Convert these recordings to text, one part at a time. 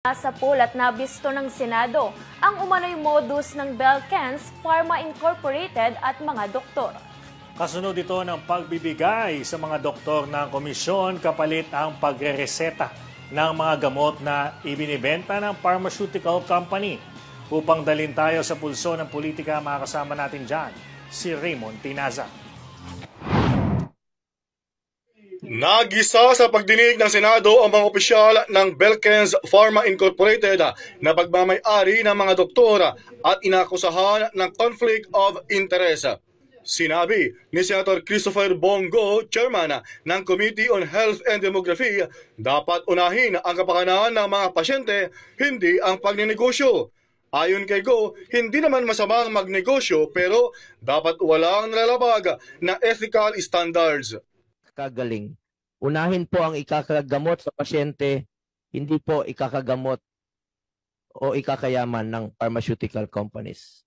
Nasa pool at nabisto ng Senado ang umano'y modus ng Belkens Pharma Incorporated at mga doktor. Kasunod ito ng pagbibigay sa mga doktor ng komisyon kapalit ang pagrereseta ng mga gamot na ibinibenta ng pharmaceutical company. Upang dalhin tayo sa pulso ng politika, makakasama natin dyan si Raymond Tinaza. Nagisa sa pagdinig ng Senado ang mga opisyal ng Belkens Pharma Incorporated na pagmamay-ari ng mga doktor at inakusahan ng conflict of interest. Sinabi ni Senator Christopher Bongo, chairman ng Committee on Health and Demography, dapat unahin ang kapakanan ng mga pasyente, hindi ang pagnenegosyo. Ayon kay Go, hindi naman masamang magnegosyo pero dapat walang nalalabag na ethical standards. Kagaling. Unahin po ang ikakagamot sa pasyente, hindi po ikakagamot o ikakayaman ng pharmaceutical companies.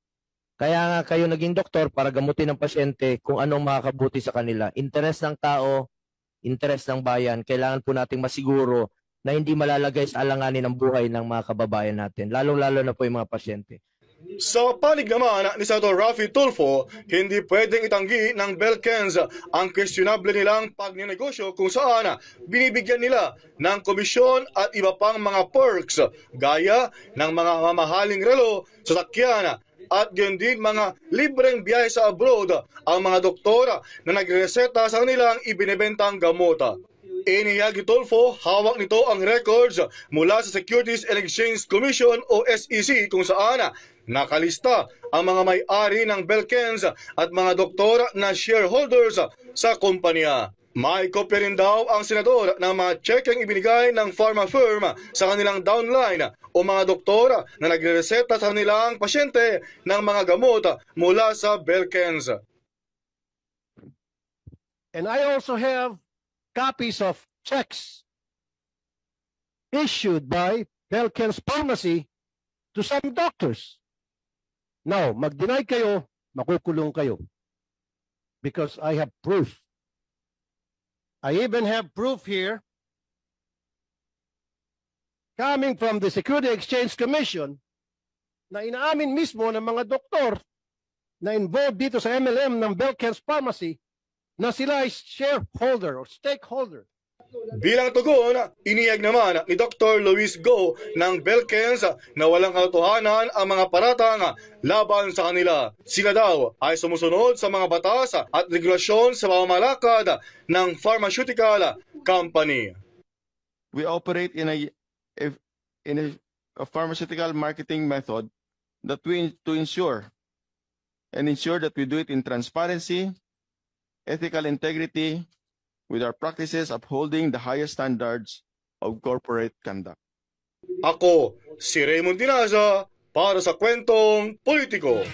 Kaya nga kayo naging doktor para gamutin ng pasyente kung anong makakabuti sa kanila. Interes ng tao, interes ng bayan, kailangan po nating masiguro na hindi malalagay sa alanganin ng buhay ng mga kababayan natin, lalong-lalo na po yung mga pasyente. Sa panig naman ni Senator Raffy Tulfo, hindi pwedeng itanggi ng Belkens ang questionable nilang pagnenegosyo kung saan binibigyan nila ng komisyon at iba pang mga perks gaya ng mga mamahaling relo, sasakyan at gayon din mga libreng biyahe sa abroad ang mga doktora na nagreseta sa kanilang ibinebentang gamot. Inihayag ni Tulfo, hawak nito ang records mula sa Securities and Exchange Commission o SEC kung saan nakalista ang mga may-ari ng Belkens at mga doktora na shareholders sa kumpanya. May kopya rin daw ang senador ng mga checkeng ibinigay ng pharma firm sa kanilang downline o mga doktora na nagre-reseta sa kanilang pasyente ng mga gamot mula sa Belkens. And I also have copies of checks issued by Belkens Pharmacy to some doctors. Now, mag-deny kayo, makukulong kayo. Because I have proof. I even have proof here coming from the Security Exchange Commission na inaamin mismo ng mga doktor na involved dito sa MLM ng Belkens Pharmacy na sila ay shareholder or stakeholder. Bilang tugon, iniyag naman ni Dr. Luis Go ng Belkens na walang katotohanan ang mga paratang laban sa kanila. Sila daw ay sumusunod sa mga batas at regulasyon sa pamamalakad ng pharmaceutical company. We operate in a pharmaceutical marketing method that to ensure that we do it in transparency, ethical integrity, with our practices upholding the highest standards of corporate conduct. Ako, si Raymond Tinaza, para sa Kwentong Politiko.